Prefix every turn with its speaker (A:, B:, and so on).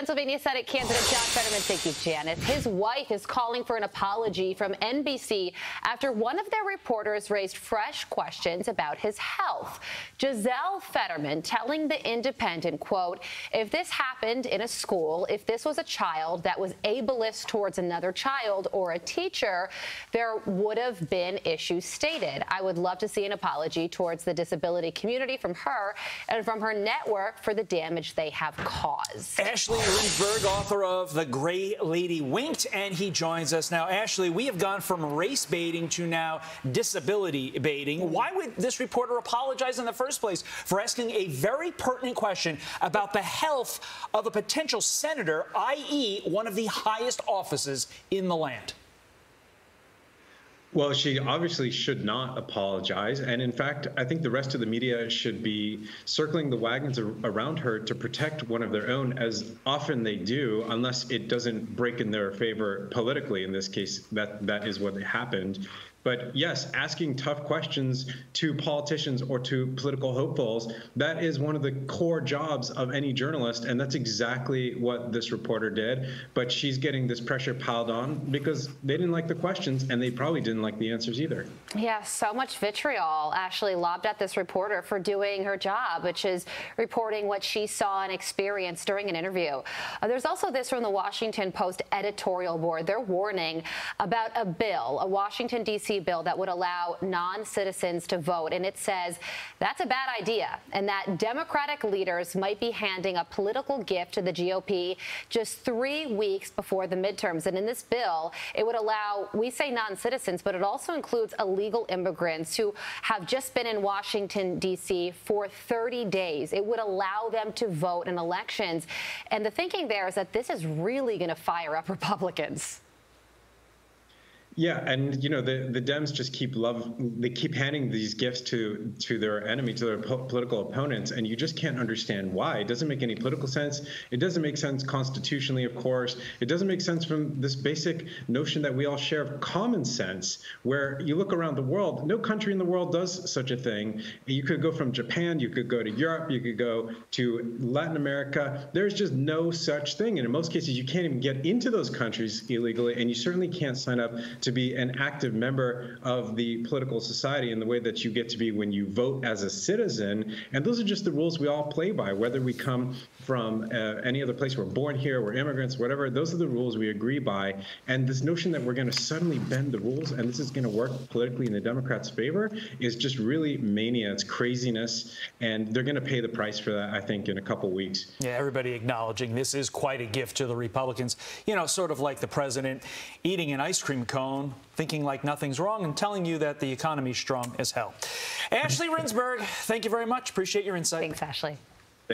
A: Pennsylvania Senate candidate John Fetterman. Thank you, Janice. His wife is calling for an apology from NBC after one of their reporters raised fresh questions about his health. Giselle Fetterman telling The Independent, quote, if this happened in a school, if this was a child that was ableist towards another child or a teacher, there would have been issues stated. I would love to see an apology towards the disability community from her and from her network for the damage they have caused.
B: Ashley Rindsberg, author of The Gray Lady Winked, and he joins us now. Ashley, we have gone from race baiting to now disability baiting. Why would this reporter apologize in the first place for asking a very pertinent question about the health of a potential senator, i.e., one of the highest offices in the land?
C: Well, she obviously should not apologize. And in fact, I think the rest of the media should be circling the wagons around her to protect one of their own, as often they do, unless it doesn't break in their favor politically. In this case, that is what happened. But yes, asking tough questions to politicians or to political hopefuls, that is one of the core jobs of any journalist. And that's exactly what this reporter did. But she's getting this pressure piled on because they didn't like the questions and they probably didn't like the answers either.
A: Yeah, so much vitriol actually lobbed at this reporter for doing her job, which is reporting what she saw and experienced during an interview. There's also this from the Washington Post editorial board. They're warning about a bill, a Washington, D.C. bill that would allow non-citizens to vote. And it says that's a bad idea and that Democratic leaders might be handing a political gift to the GOP just 3 weeks before the midterms. And in this bill, it would allow, we say non-citizens, but it also includes illegal immigrants who have just been in Washington, D.C. for 30 days. It would allow them to vote in elections. And the thinking there is that this is really going to fire up Republicans.
C: Yeah, and you know the Dems just they keep handing these gifts to their enemy, to their political opponents, and you just can't understand why. It doesn't make any political sense. It doesn't make sense constitutionally, of course. It doesn't make sense from this basic notion that we all share of common sense, where you look around the world, no country in the world does such a thing. You could go from Japan, you could go to Europe, you could go to Latin America. There's just no such thing, and in most cases, you can't even get into those countries illegally, and you certainly can't sign up to be an active member of the political society in the way that you get to be when you vote as a citizen. And those are just the rules we all play by, whether we come from any other place, we're born here, we're immigrants, whatever. Those are the rules we agree by. And this notion that we're going to suddenly bend the rules and this is going to work politically in the Democrats' favor is just really mania. It's craziness. And they're going to pay the price for that, I think, in a couple weeks.
B: Yeah, everybody acknowledging this is quite a gift to the Republicans. You know, sort of like the president eating an ice cream cone, thinking like nothing's wrong and telling you that the economy's strong as hell. Ashley Rindsberg, thank you very much. Appreciate your insight.
A: Thanks, Ashley.